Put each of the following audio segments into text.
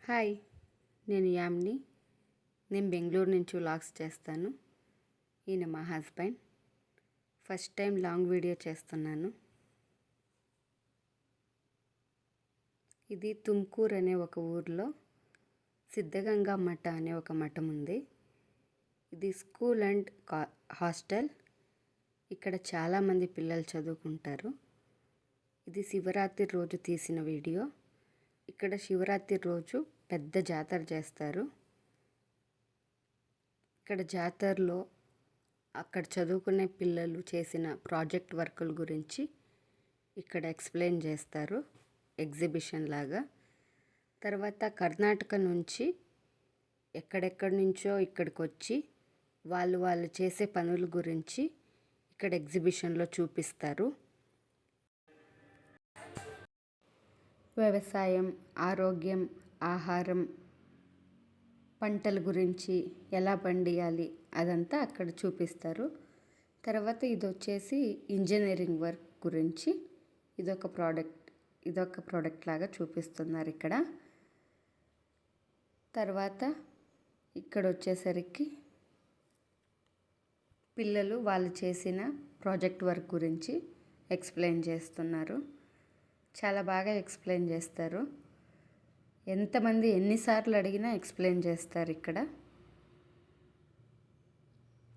Hi, నేను యామ్ని. నేను బెంగళూరు నుంచి వ్లాగ్స్ చేస్తాను. ఈయన మా husband. First time long video చేస్తున్నాను. ఇది తుమ్కూర్ అనే ఒక ఊర్లో సిద్ధగంగా మఠ అనే ఒక మఠం ఉంది. ఇది స్కూల్ అండ్ హాస్టల్. ఇక్కడ చాలామంది పిల్లలు చదువుకుంటారు. ఇది శివరాత్రి రోజు తీసిన వీడియో. ఇక్కడ శివరాత్రి రోజు పెద్ద జాతర చేస్తారు. ఇక్కడ జాతరలో అక్కడ చదువుకునే పిల్లలు చేసిన ప్రాజెక్ట్ వర్కుల గురించి ఇక్కడ ఎక్స్ప్లెయిన్ చేస్తారు, ఎగ్జిబిషన్ లాగా. తర్వాత కర్ణాటక నుంచి ఎక్కడెక్కడి నుంచో ఇక్కడికి వచ్చి వాళ్ళు చేసే పనుల గురించి ఇక్కడ ఎగ్జిబిషన్లో చూపిస్తారు. వ్యవసాయం, ఆరోగ్యం, ఆహారం, పంటల గురించి ఎలా పండియాలి అదంతా అక్కడ చూపిస్తారు. తర్వాత ఇది వచ్చేసి ఇంజనీరింగ్ వర్క్ గురించి ఇదొక ప్రోడక్ట్ లాగా చూపిస్తున్నారు ఇక్కడ. తర్వాత ఇక్కడ వచ్చేసరికి పిల్లలు వాళ్ళు చేసిన ప్రాజెక్ట్ వర్క్ గురించి ఎక్స్ప్లెయిన్ చేస్తున్నారు. చాలా బాగా ఎక్స్ప్లెయిన్ చేస్తారు. ఎంతమంది ఎన్నిసార్లు అడిగినా ఎక్స్ప్లెయిన్ చేస్తారు ఇక్కడ.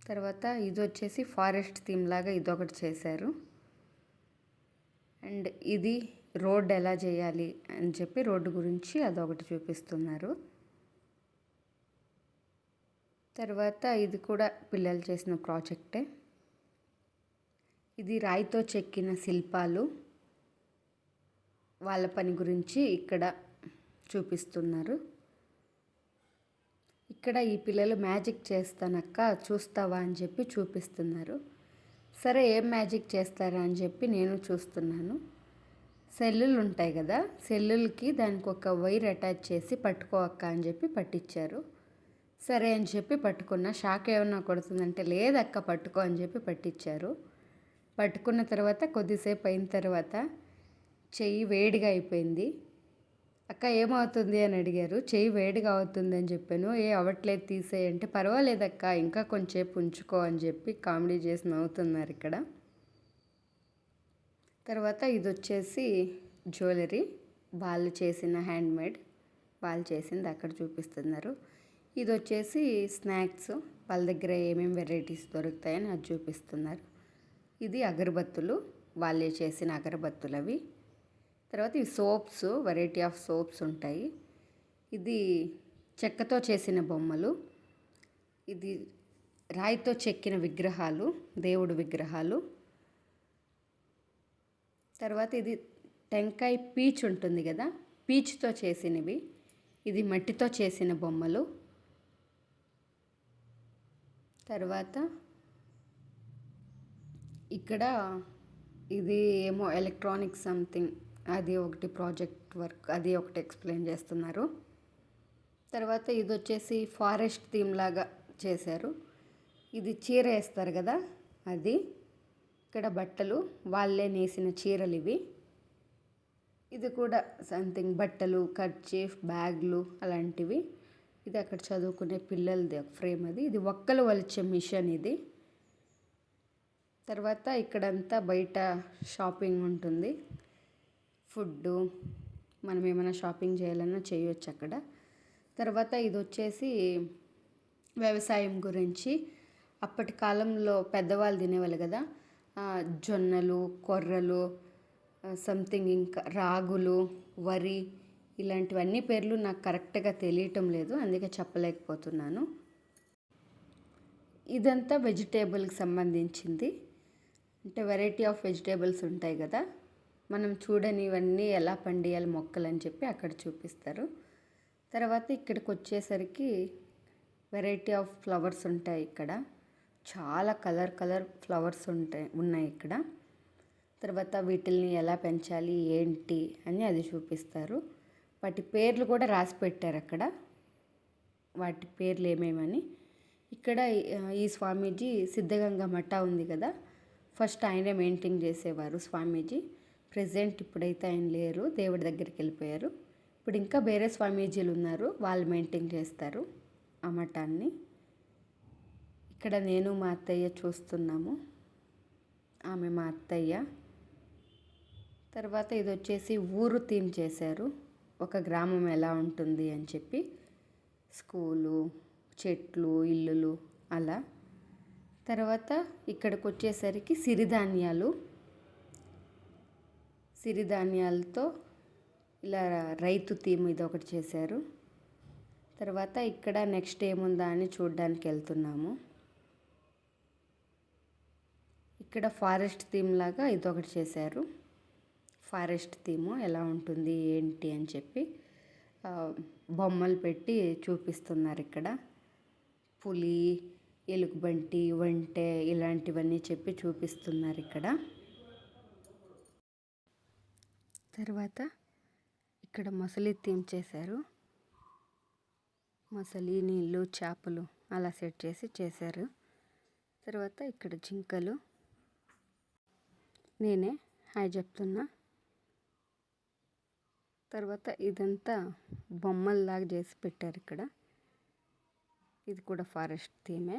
తర్వాత ఇది వచ్చేసి ఫారెస్ట్ థీమ్ లాగా ఇదొకటి చేశారు. అండ్ ఇది రోడ్ ఎలా చేయాలి అని చెప్పి రోడ్డు గురించి అదొకటి చూపిస్తున్నారు. తర్వాత ఇది కూడా పిల్లలు చేసిన ప్రాజెక్టే. ఇది రాయితో చెక్కిన శిల్పాలు, వాళ్ళ పని గురించి ఇక్కడ చూపిస్తున్నారు. ఇక్కడ ఈ పిల్లలు మ్యాజిక్ చేస్తానక్క చూస్తావా అని చెప్పి చూపిస్తున్నారు. సరే ఏం మ్యాజిక్ చేస్తారా అని చెప్పి నేను చూస్తున్నాను. సెల్లులు ఉంటాయి కదా, సెల్లులకి దానికి ఒక వైర్ అటాచ్ చేసి పట్టుకో అక్క అని చెప్పి పట్టించారు. సరే అని చెప్పి పట్టుకున్న. షాక్ ఏమన్నా కొడుతుందంటే లేదక్క పట్టుకో అని చెప్పి పట్టించారు. పట్టుకున్న తర్వాత కొద్దిసేపు అయిన తర్వాత చెయ్యి వేడిగా అయిపోయింది. అక్క ఏమవుతుంది అని అడిగారు. చెయ్యి వేడిగా అవుతుంది అని చెప్పాను. అవ్వట్లేదు తీసేయంటే పర్వాలేదక్క ఇంకా కొంచెంసేపు ఉంచుకో అని చెప్పి కామెడీ చేసి నవ్వుతున్నారు ఇక్కడ. తర్వాత ఇది వచ్చేసి జ్యువెలరీ, వాళ్ళు చేసిన హ్యాండ్మేడ్, వాళ్ళు చేసింది అక్కడ చూపిస్తున్నారు. ఇది వచ్చేసి స్నాక్స్, వాళ్ళ దగ్గర ఏమేమి వెరైటీస్ దొరుకుతాయని అది చూపిస్తున్నారు. ఇది అగరబత్తులు, వాళ్ళే చేసిన అగరబత్తులు అవి. తర్వాత ఇవి సోప్స్, వెరైటీ ఆఫ్ సోప్స్ ఉంటాయి. ఇది చెక్కతో చేసిన బొమ్మలు, ఇది రాయితో చెక్కిన విగ్రహాలు, దేవుడు విగ్రహాలు. తర్వాత ఇది టెంకాయ పీచ్ ఉంటుంది కదా, పీచ్తో చేసినవి. ఇది మట్టితో చేసిన బొమ్మలు. తర్వాత ఇక్కడ ఇది ఏమో ఎలక్ట్రానిక్ సంథింగ్, అది ఒకటి ప్రాజెక్ట్ వర్క్, అది ఒకటి ఎక్స్ప్లెయిన్ చేస్తున్నారు. తర్వాత ఇది వచ్చేసి ఫారెస్ట్ థీమ్ లాగా చేశారు. ఇది చీర వేస్తారు కదా అది. ఇక్కడ బట్టలు, వాళ్ళే నేసిన చీరలు ఇవి. ఇది కూడా సంథింగ్ బట్టలు, కర్చీఫ్, బ్యాగ్లు అలాంటివి. ఇది అక్కడ చదువుకునే పిల్లలది ఒక ఫ్రేమ్ అది. ఇది ఒక్కలు వలిచే మిషన్ ఇది. తర్వాత ఇక్కడంతా బయట షాపింగ్ ఉంటుంది. ఫుడ్డు, మనం ఏమైనా షాపింగ్ చేయాలన్నా చేయొచ్చు అక్కడ. తర్వాత ఇది వచ్చేసి వ్యవసాయం గురించి. అప్పటి కాలంలో పెద్దవాళ్ళు తినేవాళ్ళు కదా, జొన్నలు, కొర్రలు, సంథింగ్ ఇంకా రాగులు, వరి, ఇలాంటివన్నీ పేర్లు నాకు కరెక్ట్గా తెలియటం లేదు, అందుకే చెప్పలేకపోతున్నాను. ఇదంతా వెజిటేబుల్కి సంబంధించింది. అంటే వెరైటీ ఆఫ్ వెజిటేబుల్స్ ఉంటాయి కదా, మనం చూడనివన్నీ ఎలా పండియాలి మొక్కలు అని చెప్పి అక్కడ చూపిస్తారు. తర్వాత ఇక్కడికి వచ్చేసరికి వెరైటీ ఆఫ్ ఫ్లవర్స్ ఉంటాయి ఇక్కడ. చాలా కలర్ ఫ్లవర్స్ ఉన్నాయి ఇక్కడ. తర్వాత వీటిల్ని ఎలా పెంచాలి ఏంటి అని అది చూపిస్తారు. వాటి పేర్లు కూడా రాసి పెట్టారు అక్కడ, వాటి పేర్లు ఏమేమని. ఇక్కడ ఈ స్వామీజీ సిద్ధగంగా మఠ ఉంది కదా, ఫస్ట్ ఆయనే మెయింటైన్ చేసేవారు స్వామీజీ. ప్రెజెంట్ ఇప్పుడైతే ఆయన లేరు, దేవుడి దగ్గరికి వెళ్ళిపోయారు. ఇప్పుడు ఇంకా వేరే స్వామీజీలు ఉన్నారు, వాళ్ళు మెయింటైన్ చేస్తారు ఆ మఠాన్ని. ఇక్కడ నేను మా అత్తయ్య చూస్తున్నాము, ఆమె మా అత్తయ్య. తర్వాత ఇది వచ్చేసి ఊరు థీమ్ చేశారు, ఒక గ్రామం ఎలా ఉంటుంది అని చెప్పి. స్కూలు, చెట్లు, ఇల్లులు అలా. తర్వాత ఇక్కడికి వచ్చేసరికి సిరిధాన్యాలతో ఇలా రైతు థీమ్ ఇది ఒకటి చేశారు. తర్వాత ఇక్కడ నెక్స్ట్ ఏముందా అని చూడడానికి వెళ్తున్నాము. ఇక్కడ ఫారెస్ట్ థీమ్ లాగా ఇదొకటి చేశారు. ఫారెస్ట్ థీము ఎలా ఉంటుంది ఏంటి అని చెప్పి బొమ్మలు పెట్టి చూపిస్తున్నారు ఇక్కడ. పులి, ఎలుగుబంటి, ఒంటె ఇలాంటివన్నీ చెప్పి చూపిస్తున్నారు ఇక్కడ. తర్వాత ఇక్కడ మొసలి థీమ్ చేశారు. మొసలి, నీళ్ళు, చేపలు అలా సెట్ చేశారు. తర్వాత ఇక్కడ జింకలు, నేనే హాయ్ చెప్తున్నా. తర్వాత ఇదంతా బొమ్మల్లాగా చేసి పెట్టారు ఇక్కడ. ఇది కూడా ఫారెస్ట్ థీమే.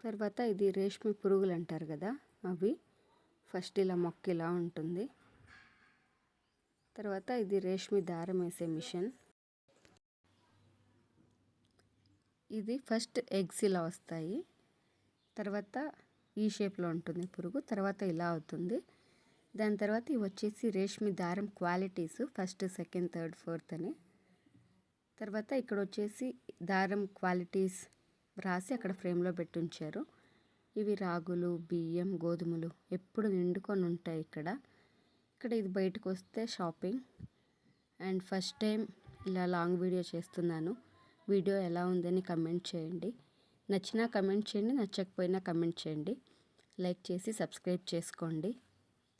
తర్వాత ఇది రేష్మి పురుగులు అంటారు కదా, అవి. ఫస్ట్ ఇలా మొక్క ఇలా ఉంటుంది. తర్వాత ఇది రేష్మి దారం వేసే మిషన్. ఇది ఫస్ట్ ఎగ్స్ ఇలా వస్తాయి, తర్వాత ఈ షేప్లో ఉంటుంది పురుగు, తర్వాత ఇలా అవుతుంది. దాని తర్వాత ఇవి వచ్చేసి రేష్మి దారం qualities, first, second, third, fourth అని. తర్వాత ఇక్కడ వచ్చేసి దారం క్వాలిటీస్ రాసి అక్కడ ఫ్రేమ్లో పెట్టి ఉంచారు. ఇవి రాగులు, బియ్యం, గోధుమలు ఎప్పుడు నిండుకొని ఉంటాయి ఇక్కడ. ఇది బయటకు వస్తే షాపింగ్. అండ్ ఫస్ట్ టైం ఇలా లాంగ్ వీడియో చేస్తున్నాను. వీడియో ఎలా ఉందని కమెంట్ చేయండి. నచ్చినా కమెంట్ చేయండి, నచ్చకపోయినా కమెంట్ చేయండి. లైక్ చేసి సబ్స్క్రైబ్ చేసుకోండి.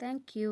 Thank you.